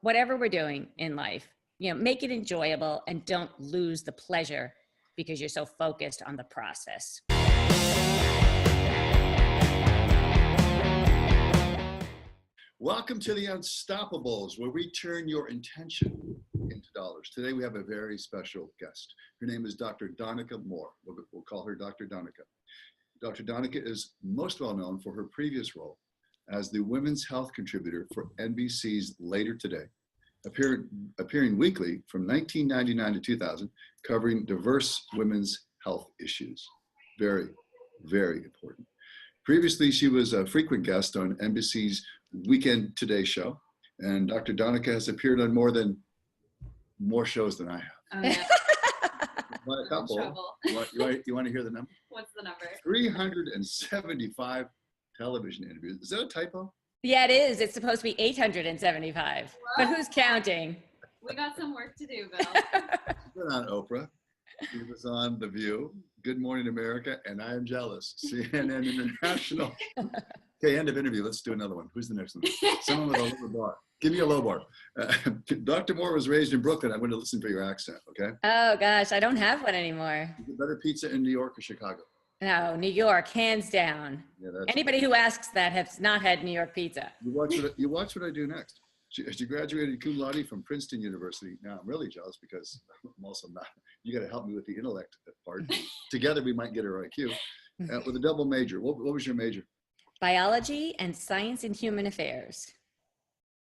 whatever we're doing in life, make it enjoyable and don't lose the pleasure because you're so focused on the process. Welcome to the Unstoppables, where we turn your intention into dollars. Today we have a very special guest. Her name is Dr. Donnica Moore. We'll call her Dr. Donnica. Dr. Donnica is most well known for her previous role as the women's health contributor for NBC's Later Today, appearing weekly from 1999 to 2000, covering diverse women's health issues. Very, very important. Previously, she was a frequent guest on NBC's Weekend Today show, and Dr. Donnica has appeared on more shows than I have. Oh, yeah. By a couple. You want to hear the number? What's the number? 375 television interviews. Is that a typo? Yeah, it is. It's supposed to be 875. What? But who's counting? We got some work to do, Bill. She's been on Oprah. She was on The View, Good Morning America, and I Am Jealous, CNN International. Okay, end of interview. Let's do another one. Who's the next one? Someone with a lower bar. Give me a low bar. Dr. Moore was raised in Brooklyn. I'm going to listen for your accent, okay? Oh, gosh, I don't have one anymore. Is it better pizza in New York or Chicago? No, New York, hands down. Yeah, that's Anybody who asks that has not had New York pizza. You watch what I do next. She graduated cum laude from Princeton University. Now, I'm really jealous because I'm also not. You got to help me with the intellect part. Together, we might get her IQ. With a double major. What was your major? Biology and science and human affairs.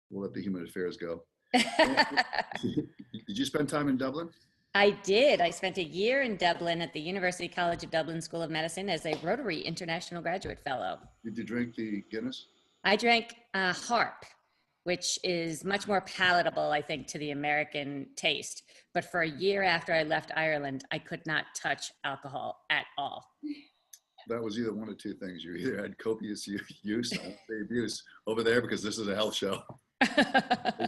We'll let the human affairs go. Did you spend time in Dublin? I did. I spent a year in Dublin at the University College of Dublin School of Medicine as a Rotary International Graduate Fellow. Did you drink the Guinness? I drank Harp, which is much more palatable, I think, to the American taste. But for a year after I left Ireland, I could not touch alcohol at all. That was either one of two things. You either had copious use, I won't say abuse, over there because this is a health show.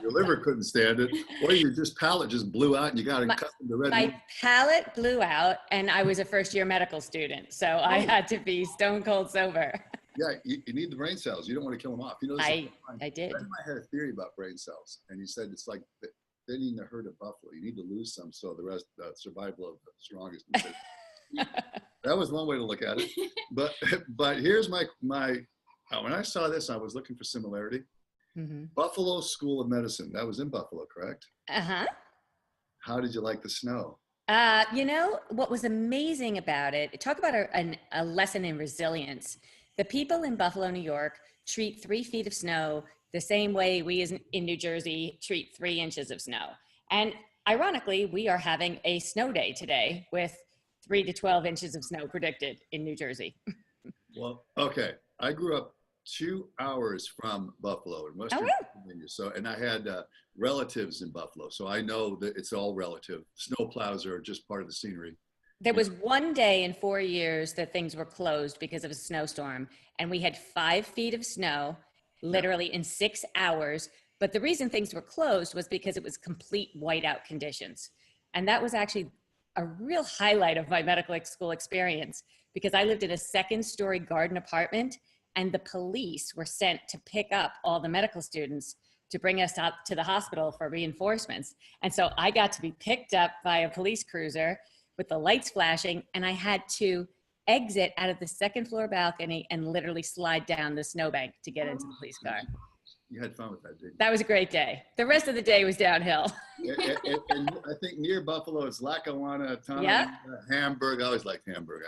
Your liver couldn't stand it, or your palate just blew out and you got to cut the red. My palate blew out, and I was a first-year medical student, so I had to be stone cold sober. Yeah, you need the brain cells. You don't want to kill them off. You know, I did. I had a theory about brain cells, and he said it's like thinning the herd of buffalo. You need to lose some so the rest, survival of the strongest. That was one way to look at it. But here's my when I saw this, I was looking for similarity. Mm-hmm. Buffalo School of Medicine. That was in Buffalo, correct? Uh-huh. How did you like the snow? What was amazing about it, talk about a lesson in resilience. The people in Buffalo, New York treat 3 feet of snow the same way we in New Jersey treat 3 inches of snow. And ironically, we are having a snow day today with 3 to 12 inches of snow predicted in New Jersey. Well, okay. I grew up 2 hours from Buffalo in Western Pennsylvania. And I had relatives in Buffalo. So I know that it's all relative. Snow plows are just part of the scenery. There was one day in 4 years that things were closed because of a snowstorm. And we had 5 feet of snow, literally in 6 hours. But the reason things were closed was because it was complete whiteout conditions. And that was actually a real highlight of my medical school experience because I lived in a 2nd-story garden apartment and the police were sent to pick up all the medical students to bring us up to the hospital for reinforcements. And so I got to be picked up by a police cruiser with the lights flashing, and I had to exit out of the 2nd floor balcony and literally slide down the snowbank to get into the police car. You had fun with that, didn't you? That was a great day. The rest of the day was downhill. and I think near Buffalo, it's Lackawanna, Hamburg. I always liked Hamburg.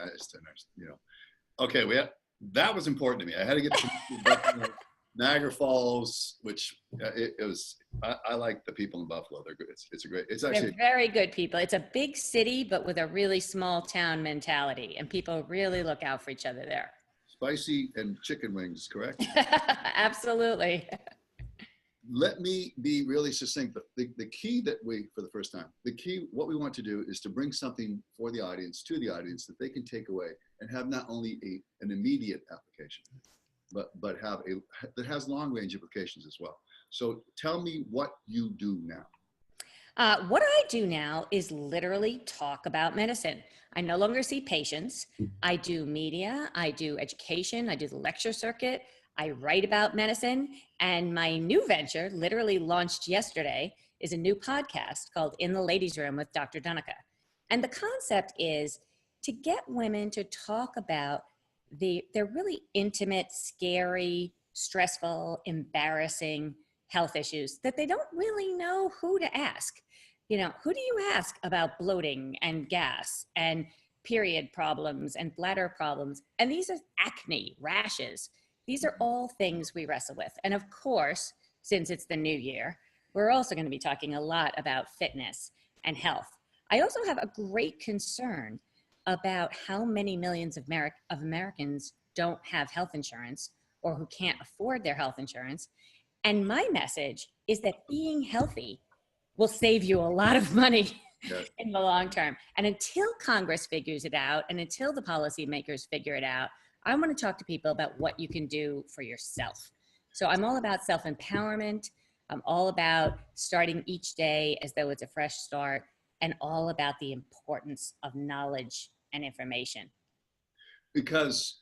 Okay, that was important to me. I had to get to Buffalo, Niagara Falls, which I like the people in Buffalo. They're good. They're very good people. It's a big city, but with a really small town mentality, and people really look out for each other there. Spicy and chicken wings, correct? Absolutely. Let me be really succinct. The key that for the first time, what we want to do is to bring something to the audience that they can take away and have not only an immediate application, but that has long range implications as well. So tell me what you do now. What I do now is literally talk about medicine. I no longer see patients. I do media, I do education, I do the lecture circuit. I write about medicine, and my new venture, literally launched yesterday, is a new podcast called In the Ladies' Room with Dr. Donnica. And the concept is to get women to talk about their really intimate, scary, stressful, embarrassing health issues that they don't really know who to ask. You know, who do you ask about bloating and gas and period problems and bladder problems? And these are acne, rashes. These are all things we wrestle with. And of course, since it's the new year, we're also going to be talking a lot about fitness and health. I also have a great concern about how many millions of Americans don't have health insurance or who can't afford their health insurance. And my message is that being healthy will save you a lot of money in the long term. And until Congress figures it out and until the policymakers figure it out, I want to talk to people about what you can do for yourself. So I'm all about self-empowerment. I'm all about starting each day as though it's a fresh start, and all about the importance of knowledge and information. Because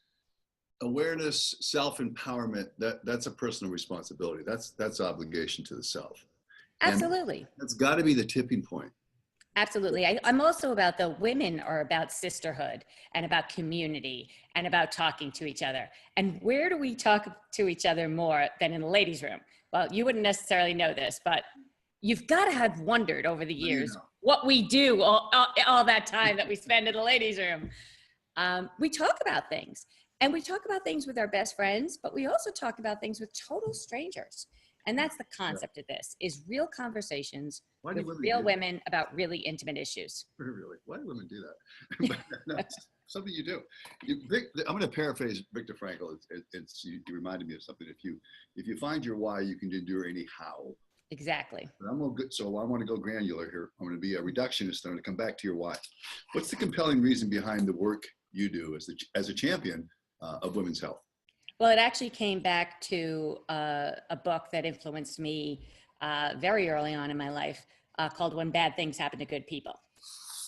awareness, self-empowerment, that's a personal responsibility. That's obligation to the self. Absolutely. And that's got to be the tipping point. Absolutely. I'm also about the women are about sisterhood and about community and about talking to each other. And where do we talk to each other more than in the ladies' room? Well, you wouldn't necessarily know this, but you've got to have wondered over the years what we do all that time that we spend in the ladies' room. We talk about things, and we talk about things with our best friends, but we also talk about things with total strangers. And that's the concept of this, is real conversations with real women about really intimate issues. Really? Why do women do that? No, it's something you do. I'm going to paraphrase Viktor Frankl. You reminded me of something. If you find your why, you can endure any how. Exactly. So I want to go granular here. I'm going to be a reductionist. I'm going to come back to your why. What's the compelling reason behind the work you do as a champion of women's health? Well, it actually came back to a book that influenced me very early on in my life called When Bad Things Happen to Good People.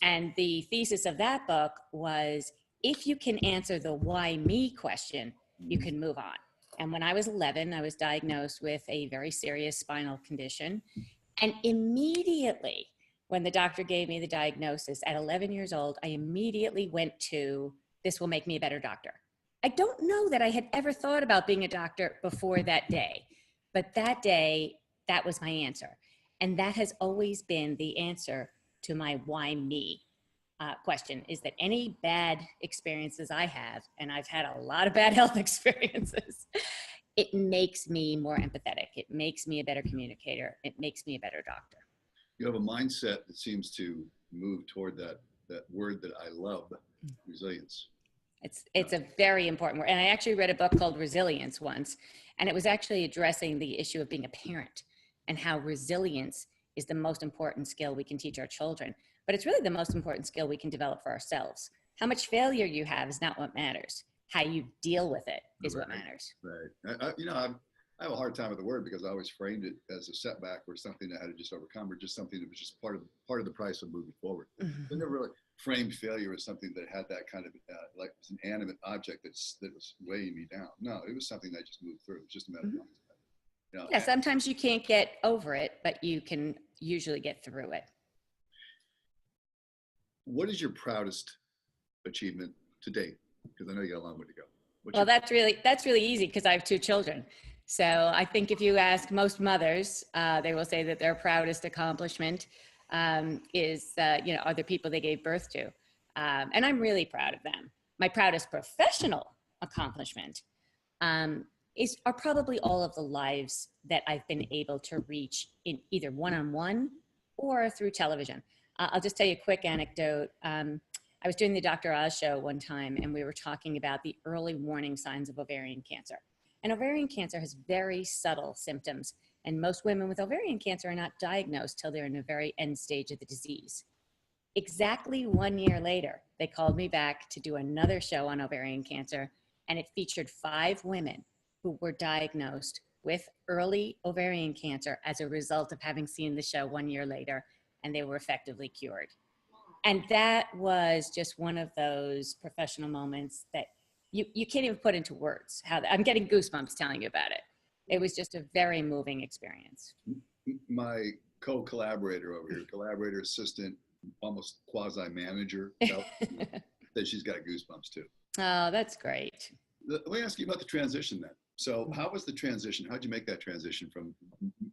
And the thesis of that book was, if you can answer the why me question, you can move on. And when I was 11, I was diagnosed with a very serious spinal condition. And immediately, when the doctor gave me the diagnosis at 11 years old, I immediately went to, this will make me a better doctor. I don't know that I had ever thought about being a doctor before that day, but that day, that was my answer. And that has always been the answer to my why me question, is that any bad experiences I have, and I've had a lot of bad health experiences, it makes me more empathetic. It makes me a better communicator. It makes me a better doctor. You have a mindset that seems to move toward that word that I love, resilience. It's a very important word. And I actually read a book called Resilience once, and it was actually addressing the issue of being a parent and how resilience is the most important skill we can teach our children. But it's really the most important skill we can develop for ourselves. How much failure you have is not what matters. How you deal with it is what matters. Right. I have a hard time with the word because I always framed it as a setback or something that I had to just overcome, or just something that was just part of the price of moving forward. I never really framed failure as something that had that kind of like it's an animate object that was weighing me down. No, it was something that I just moved through. It was just a matter of mindset. Yeah, sometimes you can't get over it, but you can usually get through it. What is your proudest achievement to date? Because I know you got a long way to go. Well, that's really easy because I have 2 children. So I think if you ask most mothers, they will say that their proudest accomplishment is, are the people they gave birth to. And I'm really proud of them. My proudest professional accomplishment are probably all of the lives that I've been able to reach in either one-on-one or through television. I'll just tell you a quick anecdote. I was doing the Dr. Oz show one time, and we were talking about the early warning signs of ovarian cancer. And ovarian cancer has very subtle symptoms, and most women with ovarian cancer are not diagnosed till they're in the very end stage of the disease. Exactly 1 year later, they called me back to do another show on ovarian cancer, and it featured 5 women who were diagnosed with early ovarian cancer as a result of having seen the show 1 year later, and they were effectively cured. And that was just one of those professional moments that you can't even put into words how I'm getting goosebumps telling you about it. It was just a very moving experience. My co-collaborator over here, collaborator, assistant, almost quasi-manager, that she's got goosebumps too. Oh, that's great. Let me ask you about the transition then. So how was the transition? How'd you make that transition from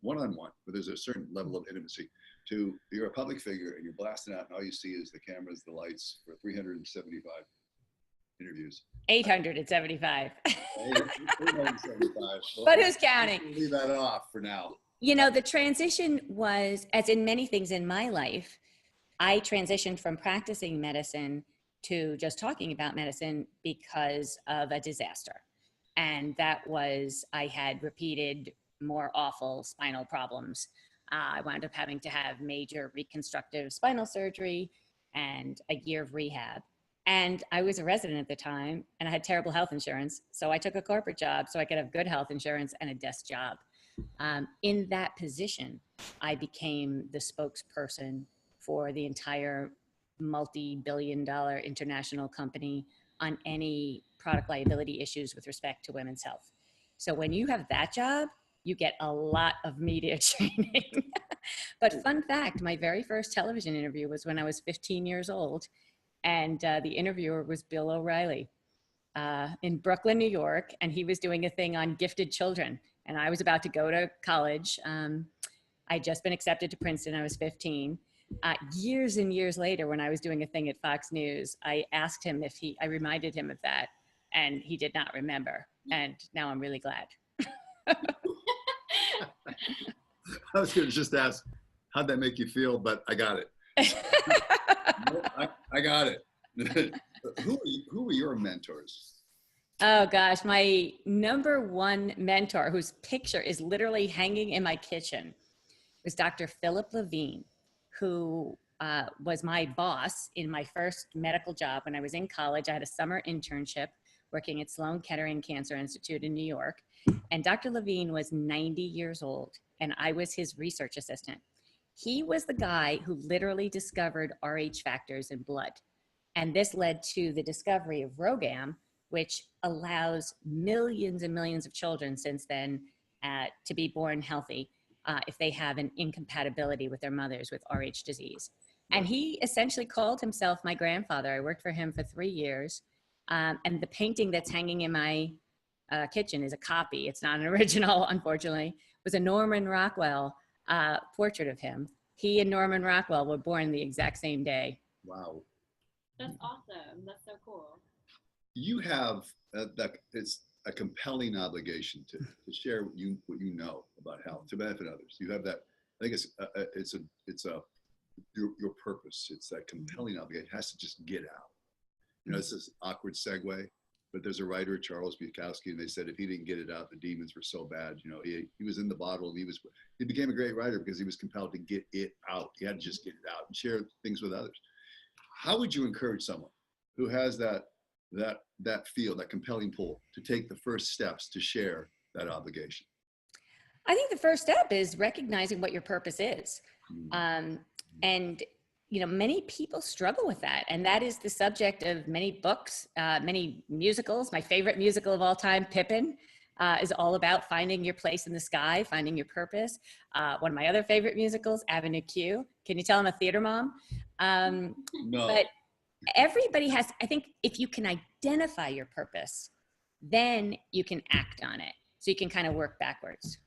one-on-one, where there's a certain level of intimacy, to you're a public figure and you're blasting out and all you see is the cameras, the lights for 375 interviews? 875. 875. But who's counting? We'll leave that off for now. You know, the transition was, as in many things in my life, I transitioned from practicing medicine to just talking about medicine because of a disaster. And that was, I had repeated more awful spinal problems. I wound up having to have major reconstructive spinal surgery and a year of rehab. And I was a resident at the time and I had terrible health insurance. So I took a corporate job so I could have good health insurance and a desk job. In that position, I became the spokesperson for the entire multi-billion-dollar international company on any product liability issues with respect to women's health. So when you have that job, you get a lot of media training. But fun fact, my very first television interview was when I was 15 years old. And the interviewer was Bill O'Reilly in Brooklyn, New York. And he was doing a thing on gifted children. And I was about to go to college. I'd just been accepted to Princeton. I was 15. Years and years later, when I was doing a thing at Fox News, I asked him if I reminded him of that, and he did not remember. And now I'm really glad. I was going to just ask, how'd that make you feel? But I got it. I got it. Who were your mentors? Oh gosh, my number one mentor, whose picture is literally hanging in my kitchen, was Dr. Philip Levine, who was my boss in my first medical job when I was in college. I had a summer internship working at Sloan Kettering Cancer Institute in New York. And Dr. Levine was 90 years old, and I was his research assistant. He was the guy who literally discovered Rh factors in blood. And this led to the discovery of RhoGAM, which allows millions and millions of children since then to be born healthy if they have an incompatibility with their mothers with Rh disease. And he essentially called himself my grandfather. I worked for him for 3 years. And the painting that's hanging in my kitchen is a copy. It's not an original, unfortunately. It was a Norman Rockwell portrait of him. He and Norman Rockwell were born the exact same day. Wow. That's awesome. That's so cool. You have it's a compelling obligation to share what you know about health to benefit others. You have that. I think it's your purpose. It's that compelling obligation. It has to just get out. You know, it's this awkward segue, but there's a writer, Charles Bukowski, and they said if he didn't get it out, the demons were so bad. You know, he was in the bottle, and he became a great writer because he was compelled to get it out. He had to just get it out and share things with others. How would you encourage someone who has that feel, that compelling pull, to take the first steps to share that obligation? I think the first step is recognizing what your purpose is. And, you know, many people struggle with that. And that is the subject of many books, many musicals. My favorite musical of all time, Pippin, is all about finding your place in the sky, finding your purpose. One of my other favorite musicals, Avenue Q. Can you tell I'm a theater mom? No. But everybody has, I think if you can identify your purpose, then you can act on it. So you can kind of work backwards.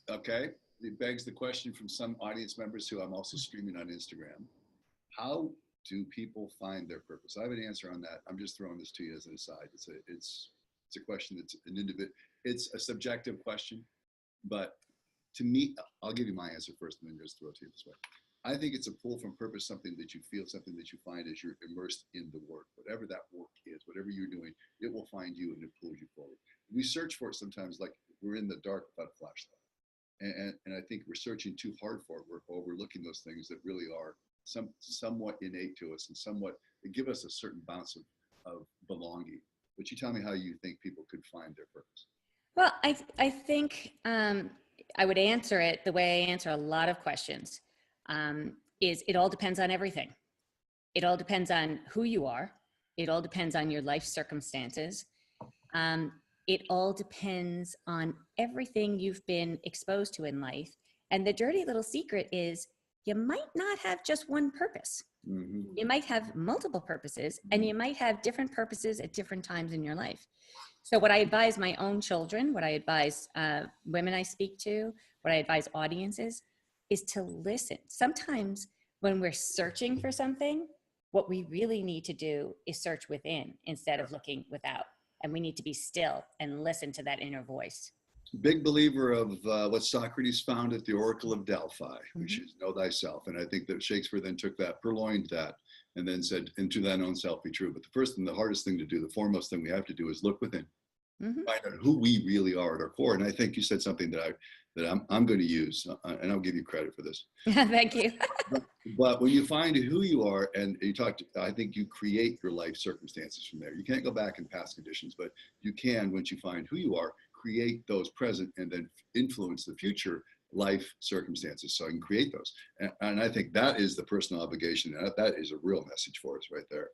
Okay. It begs the question from some audience members who I'm also streaming on Instagram. How do people find their purpose? I have an answer on that. I'm just throwing this to you as an aside. It's a question that's an individual. It's a subjective question, but to me, I'll give you my answer first and then just throw it to you this way. I think it's a pull from purpose, something that you feel, something that you find as you're immersed in the work. Whatever that work is, whatever you're doing, it will find you and it pulls you forward. We search for it sometimes like we're in the dark without a flashlight. And I think we're searching too hard for it. We're overlooking those things that really are somewhat innate to us and somewhat they give us a certain bounce of belonging. But you tell me how you think people could find their purpose. Well, I think I would answer it the way I answer a lot of questions. Is it all depends on everything. It all depends on who you are. It all depends on your life circumstances. It all depends on everything you've been exposed to in life. And the dirty little secret is you might not have just one purpose. Mhm. You might have multiple purposes, and you might have different purposes at different times in your life. So what I advise my own children, what I advise women I speak to, what I advise audiences is to listen. Sometimes when we're searching for something, what we really need to do is search within instead of looking without. And we need to be still and listen to that inner voice. Big believer of what Socrates found at the Oracle of Delphi, which is know thyself. And I think that Shakespeare then took that, purloined that, and then said, "And to thine own self be true." But the first and the hardest thing to do, the foremost thing we have to do is look within, find out who we really are at our core. And I think you said something that I'm going to use, and I'll give you credit for this. Thank you. But when you find who you are, and you talked, I think you create your life circumstances from there. You can't go back in past conditions, but you can, once you find who you are, create those present and then influence the future life circumstances. So I can create those. And I think that is the personal obligation. And that is a real message for us right there.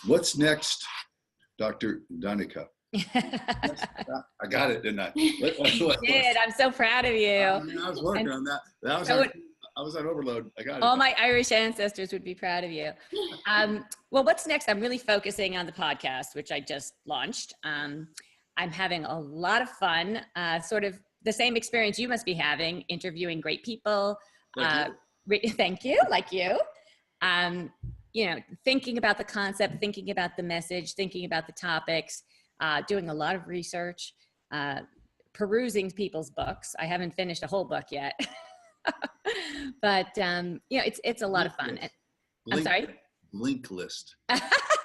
What's next, Dr. Donnica? I got it, didn't I? You did. I'm so proud of you. I was working on that. I was on overload. I got it. All my Irish ancestors would be proud of you. Well, what's next? I'm really focusing on the podcast, which I just launched. I'm having a lot of fun, sort of the same experience you must be having, interviewing great people. Thank you, like you. You know, thinking about the concept, thinking about the message, thinking about the topics, doing a lot of research, perusing people's books. I haven't finished a whole book yet, but you know, it's a lot of fun. I'm sorry? Link list.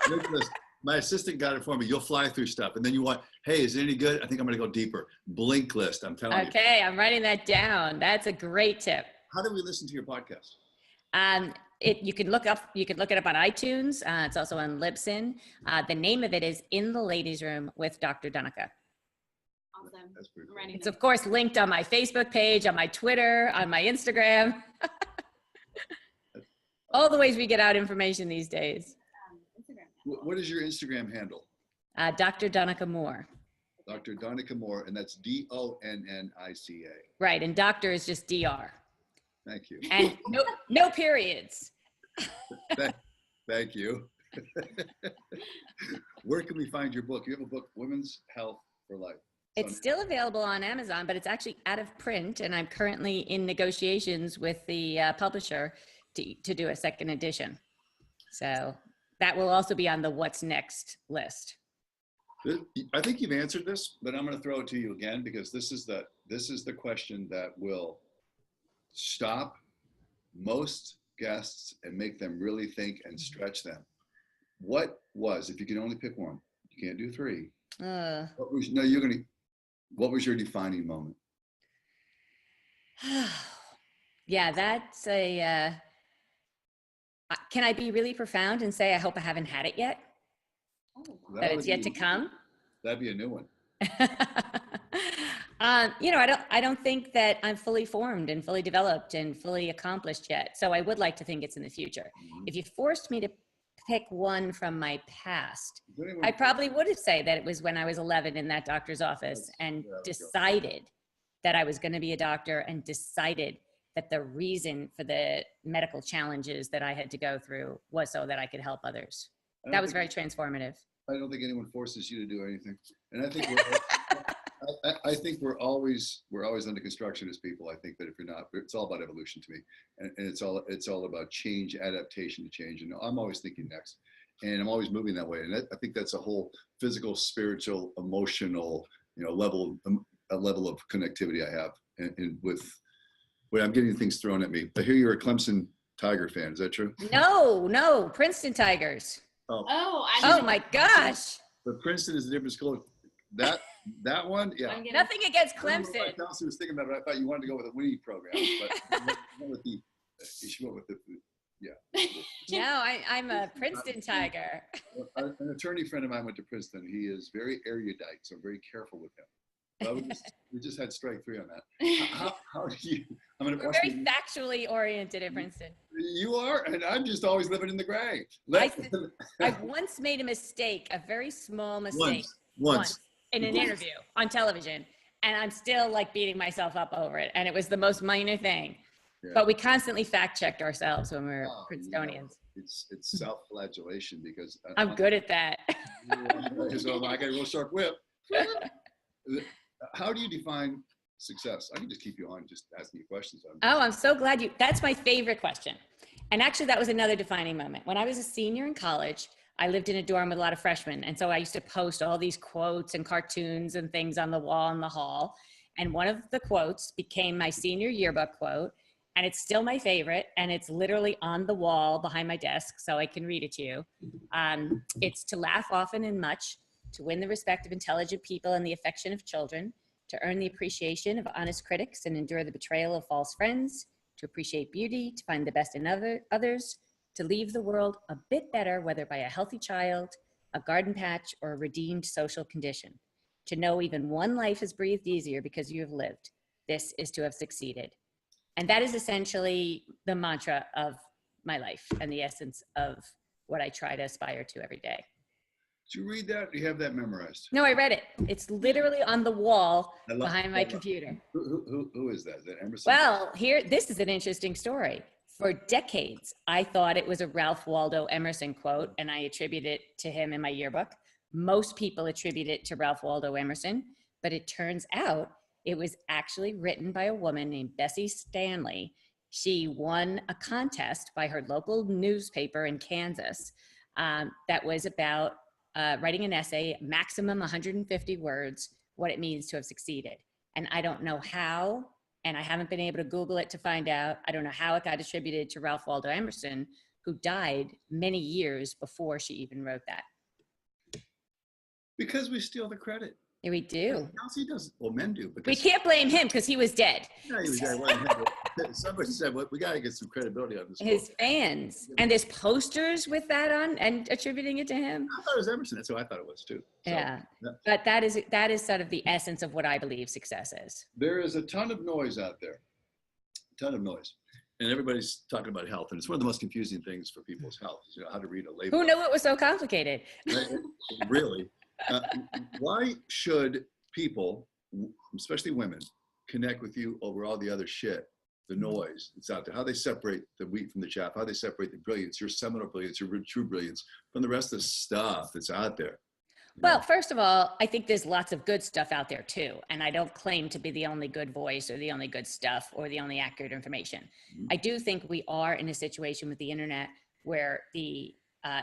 Link list. My assistant got it for me. You'll fly through stuff. And then you want, hey, is it any good? I think I'm going to go deeper. Blink list. I'm telling you. Okay. I'm writing that down. That's a great tip. How do we listen to your podcast? You can look it up on iTunes. It's also on Libsyn. The name of it is In the Ladies Room with Dr. Donnica. Awesome. That's pretty cool. It's of course linked on my Facebook page, on my Twitter, on my Instagram. All the ways we get out information these days. What is your Instagram handle? Dr. Donnica Moore. Dr. Donnica Moore, and that's Donnica. Right, and doctor is just Dr. Thank you. And no periods. Thank you. Where can we find your book? You have a book, Women's Health for Life. It's still available on Amazon, but it's actually out of print, and I'm currently in negotiations with the publisher to do a second edition. So that will also be on the what's next list. I think you've answered this, but I'm going to throw it to you again, because this is the question that will stop most guests and make them really think and stretch them. What was, if you could only pick one, you can't do three. What was your defining moment? Yeah, that's a, can I be really profound and say, I hope I haven't had it yet? That it's yet to come? That'd be a new one. You know, I don't think that I'm fully formed and fully developed and fully accomplished yet. So I would like to think it's in the future. If you forced me to pick one from my past, I probably would have said that it was when I was 11 in that doctor's office and decided that I was going to be a doctor, and decided that the reason for the medical challenges that I had to go through was so that I could help others. That was very transformative. I don't think anyone forces you to do anything. And I think we're always under construction as people. I think that if you're not, it's all about evolution to me. And it's all about change, adaptation to change. And I'm always thinking next. And I'm always moving that way. And I think that's a whole physical, spiritual, emotional, level of connectivity I have. And when I'm getting things thrown at me. I hear you're a Clemson Tiger fan. Is that true? No, Princeton Tigers. Oh my gosh. But Princeton is a different school. That one, yeah. Nothing against Clemson. Kelsey was thinking about it. I thought you wanted to go with a winning program, but she went with the yeah. No, I'm a Princeton Tiger. An attorney friend of mine went to Princeton. He is very erudite, so I'm very careful with him. We just had strike three on that. How do you? We're very factually oriented at Princeton. You are, and I'm just always living in the gray. I once made a mistake, a very small mistake. Once. in an interview on television. And I'm still like beating myself up over it. And it was the most minor thing. Yeah. But we constantly fact checked ourselves when we were Oh, Princetonians. It's self-flagellation because I'm good at that. so I got a real sharp whip. How do you define success? I can just keep you on, just asking you questions. I'm so glad that's my favorite question. And actually that was another defining moment. When I was a senior in college, I lived in a dorm with a lot of freshmen. And so I used to post all these quotes and cartoons and things on the wall in the hall. And one of the quotes became my senior yearbook quote. And it's still my favorite. And it's literally on the wall behind my desk, so I can read it to you. It's to laugh often and much, to win the respect of intelligent people and the affection of children, to earn the appreciation of honest critics and endure the betrayal of false friends, to appreciate beauty, to find the best in others, to leave the world a bit better, whether by a healthy child, a garden patch, or a redeemed social condition. To know even one life has breathed easier because you have lived. This is to have succeeded. And that is essentially the mantra of my life and the essence of what I try to aspire to every day. Did you read that? Do you have that memorized? No, I read it. It's literally on the wall behind my computer. Who is that? Is that Emerson? Well, this is an interesting story. For decades, I thought it was a Ralph Waldo Emerson quote, and I attribute it to him in my yearbook. Most people attribute it to Ralph Waldo Emerson, but it turns out it was actually written by a woman named Bessie Stanley. She won a contest by her local newspaper in Kansas that was about writing an essay, maximum 150 words, what it means to have succeeded. And I don't know how, and I haven't been able to Google it to find out. I don't know how it got attributed to Ralph Waldo Emerson, who died many years before she even wrote that. Because we steal the credit. Yeah, we do. Kelsey does. Well, men do. We can't blame him because he was dead. No, he was dead. Somebody said, well, we got to get some credibility on this. His fans. And there's posters with that on and attributing it to him. I thought it was Emerson. That's who I thought it was too. So, yeah. But that is sort of the essence of what I believe success is. There is a ton of noise out there. A ton of noise. And everybody's talking about health. And it's one of the most confusing things for people's health, is, how to read a label. Who knew it was so complicated? Really? Why should people, especially women, connect with you over all the other shit, the noise that's out there, how they separate the wheat from the chaff, how they separate the brilliance, your seminal brilliance, your true brilliance, from the rest of the stuff that's out there? Well, first of all, I think there's lots of good stuff out there too. And I don't claim to be the only good voice or the only good stuff or the only accurate information. Mm-hmm. I do think we are in a situation with the internet where the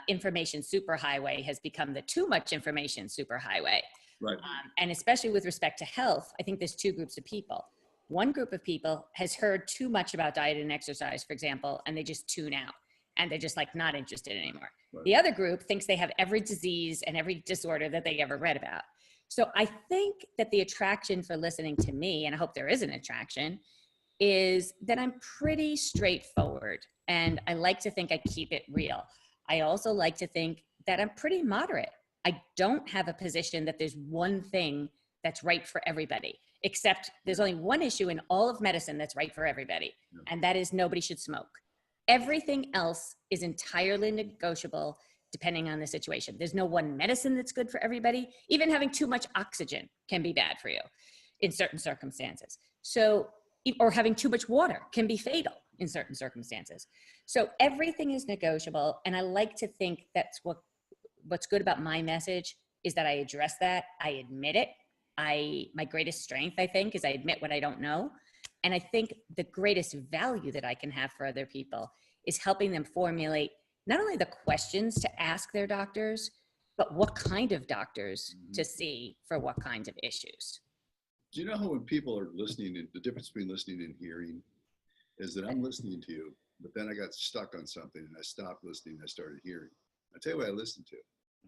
information superhighway has become the too much information superhighway. Right. And especially with respect to health, I think there's two groups of people. One group of people has heard too much about diet and exercise, for example, and they just tune out and they're just like not interested anymore. Right. The other group thinks they have every disease and every disorder that they ever read about. So I think that the attraction for listening to me, and I hope there is an attraction, is that I'm pretty straightforward and I like to think I keep it real. I also like to think that I'm pretty moderate. I don't have a position that there's one thing that's right for everybody, except there's only one issue in all of medicine that's right for everybody, and that is nobody should smoke. Everything else is entirely negotiable depending on the situation. There's no one medicine that's good for everybody. Even having too much oxygen can be bad for you in certain circumstances. So, or having too much water can be fatal in certain circumstances. So everything is negotiable. And I like to think that's what's good about my message is that I address that. I admit it. My greatest strength, I think, is I admit what I don't know. And I think the greatest value that I can have for other people is helping them formulate not only the questions to ask their doctors, but what kind of doctors to see for what kinds of issues. Do you know how when people are listening, the difference between listening and hearing is that I'm listening to you, but then I got stuck on something and I stopped listening and I started hearing. I'll tell you what I listened to.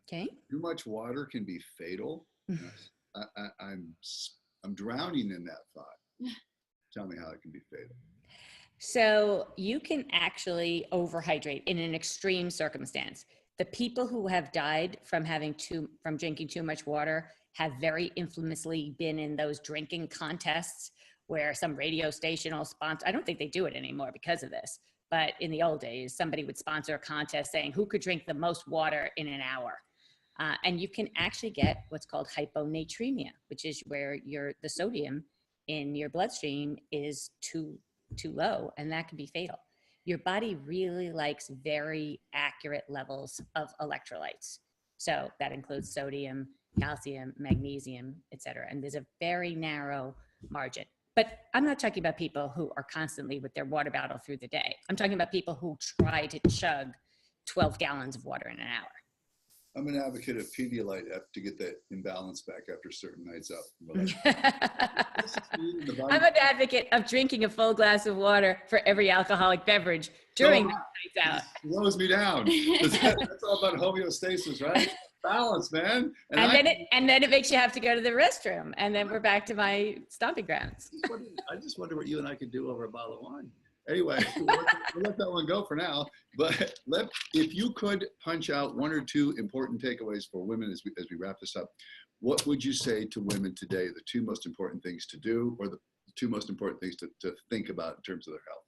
Okay. Too much water can be fatal. I'm drowning in that thought. Tell me how it can be fatal. So you can actually overhydrate in an extreme circumstance. The people who have died from drinking too much water have very infamously been in those drinking contests where some radio station will sponsor. I don't think they do it anymore because of this, but in the old days, somebody would sponsor a contest saying who could drink the most water in an hour. And you can actually get what's called hyponatremia, which is where the sodium in your bloodstream is too low, and that can be fatal. Your body really likes very accurate levels of electrolytes. So that includes sodium, calcium, magnesium, et cetera. And there's a very narrow margin. But I'm not talking about people who are constantly with their water bottle through the day. I'm talking about people who try to chug 12 gallons of water in an hour. I'm an advocate of Pedialyte to get that imbalance back after certain nights out. I'm an advocate of drinking a full glass of water for every alcoholic beverage during the nights out. It slows me down. That's all about homeostasis, right? Balance, man. And then it makes you have to go to the restroom, and then we're back to my stomping grounds. I just wonder what you and I could do over a bottle of wine. Anyway, we'll let that one go for now. But if you could punch out one or two important takeaways for women as we wrap this up, what would you say to women today, the two most important things to do, or the two most important things to think about in terms of their health?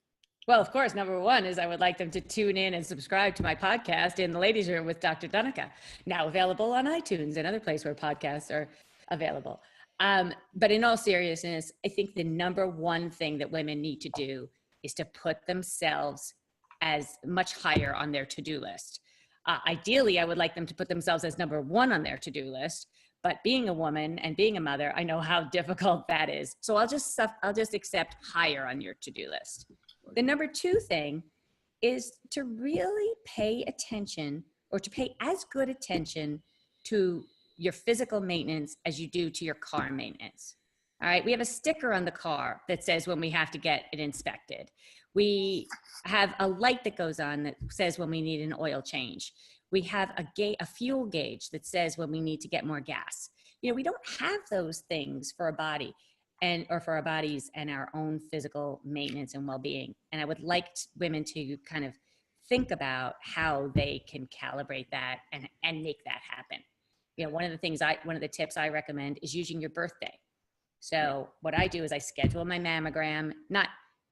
Well, of course, number one is I would like them to tune in and subscribe to my podcast, In the Ladies' Room with Dr. Donnica, now available on iTunes and other places where podcasts are available. But in all seriousness, I think the number one thing that women need to do is to put themselves as much higher on their to-do list. Ideally, I would like them to put themselves as number one on their to-do list, but being a woman and being a mother, I know how difficult that is. So I'll just accept higher on your to-do list. The number two thing is to really pay attention, or to pay as good attention to your physical maintenance as you do to your car maintenance. All right, we have a sticker on the car that says when we have to get it inspected. We have a light that goes on that says when we need an oil change. We have a fuel gauge that says when we need to get more gas. We don't have those things for a body or for our bodies and our own physical maintenance and well-being. And I would like women to kind of think about how they can calibrate that and make that happen. One of the tips I recommend is using your birthday. So what I do is I schedule my mammogram.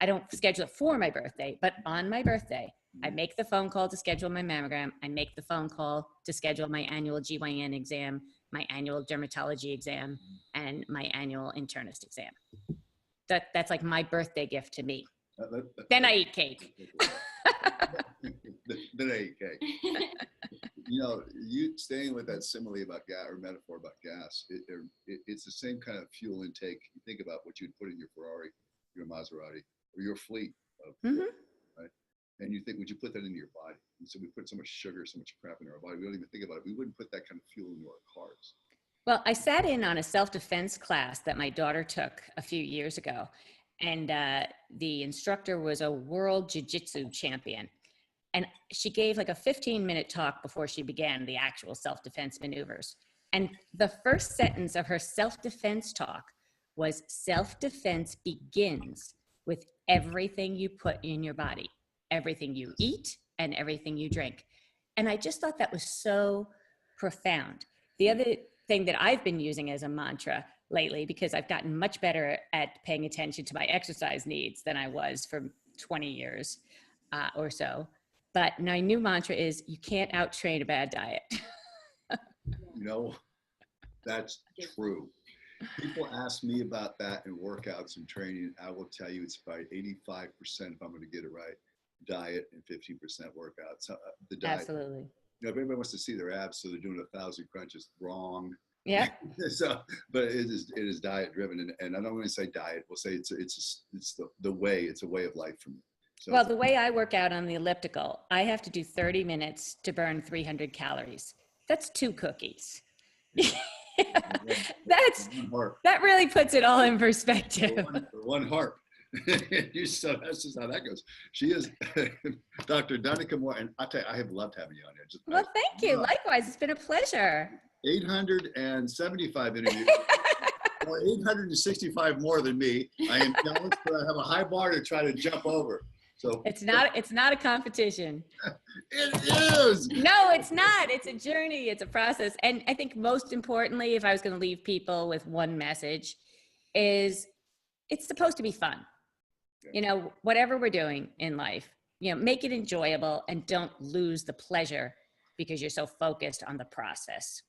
I don't schedule it for my birthday, but on my birthday, I make the phone call to schedule my mammogram. I make the phone call to schedule my annual GYN exam, my annual dermatology exam, and my annual internist exam. That's like my birthday gift to me. Then I eat cake. Then I eat cake. You staying with that simile about gas, or metaphor about gas, it's the same kind of fuel intake. You think about what you'd put in your Ferrari, your Maserati, or your fleet of right? And you think, would you put that into your body? And so we put so much sugar, so much crap in our body, we don't even think about it. We wouldn't put that kind of fuel into our cars. Well, I sat in on a self-defense class that my daughter took a few years ago, and the instructor was a world jiu-jitsu champion. And she gave like a 15-minute talk before she began the actual self-defense maneuvers. And the first sentence of her self-defense talk was, self-defense begins with everything you put in your body, everything you eat and everything you drink. And I just thought that was so profound. The other thing that I've been using as a mantra lately, because I've gotten much better at paying attention to my exercise needs than I was for 20 years or so. But my new mantra is, you can't out-train a bad diet. That's true. People ask me about that in workouts and training. I will tell you it's about 85%, if I'm going to get it right, diet and 15% workouts. The diet. Absolutely. If everybody wants to see their abs, so they're doing 1,000 crunches, wrong. Yeah. But it is diet driven, and I don't want to say diet. We'll say it's the way. It's a way of life for me. So well, the way I work out on the elliptical, I have to do 30 minutes to burn 300 calories. That's 2 cookies. That really puts it all in perspective. One harp. So that's just how that goes. She is Dr. Donnica Moore, and I tell you, I have loved having you on here. Thank you. Likewise, it's been a pleasure. 875 interviews. Or 865 more than me. I am jealous, but I have a high bar to try to jump over. So it's not a competition. It is. No, it's not. It's a journey. It's a process. And I think most importantly, if I was going to leave people with one message, is it's supposed to be fun. Yeah. Whatever we're doing in life, make it enjoyable and don't lose the pleasure because you're so focused on the process.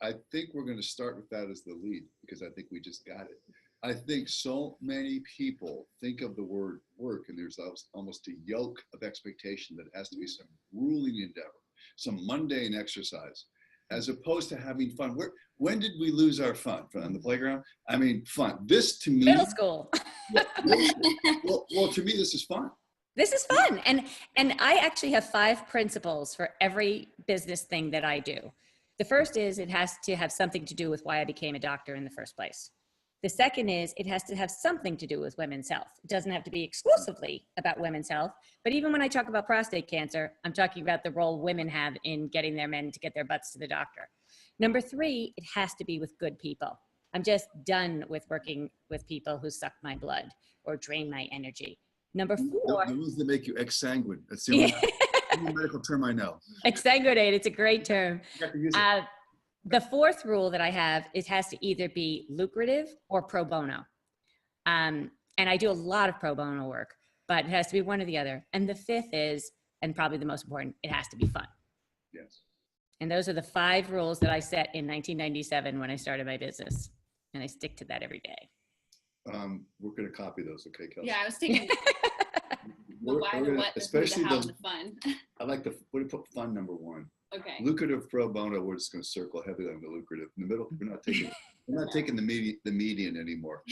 I think we're going to start with that as the lead because I think we just got it. I think so many people think of the word work and there's almost a yoke of expectation that it has to be some grueling endeavor, some mundane exercise, as opposed to having fun. When did we lose our fun? On the playground? I mean, fun. This to me. Middle school. Well, to me, this is fun. This is fun. And I actually have 5 principles for every business thing that I do. The first is it has to have something to do with why I became a doctor in the first place. The second is it has to have something to do with women's health. It doesn't have to be exclusively about women's health, but even when I talk about prostate cancer, I'm talking about the role women have in getting their men to get their butts to the doctor. Number 3, it has to be with good people. I'm just done with working with people who suck my blood or drain my energy. Number 4. The ones that make you exsanguine. That's the only medical term I know. Exsanguinate, it's a great term. You have to use it. The 4th rule that I have, it has to either be lucrative or pro bono. And I do a lot of pro bono work, but it has to be one or the other. And the 5th is, and probably the most important, it has to be fun. Yes. And those are the 5 rules that I set in 1997 when I started my business. And I stick to that every day. We're going to copy those, okay, Kelsey? Yeah, I was thinking the why, the what, especially the how, those, and the fun. I like we're going to put fun number 1. Okay. Lucrative pro bono, we're just going to circle heavily on the lucrative. In the middle, we're not taking the median anymore.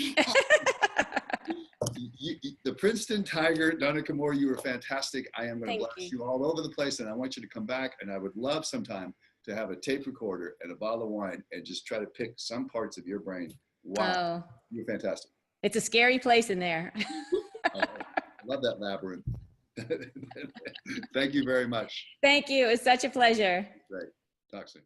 The Princeton Tiger, Donnica Moore, you were fantastic. I am going to blast you all over the place, and I want you to come back. And I would love sometime to have a tape recorder and a bottle of wine and just try to pick some parts of your brain. Wow, you're fantastic. It's a scary place in there. I love that labyrinth. Thank you very much. Thank you. It's such a pleasure. Great. Talk soon.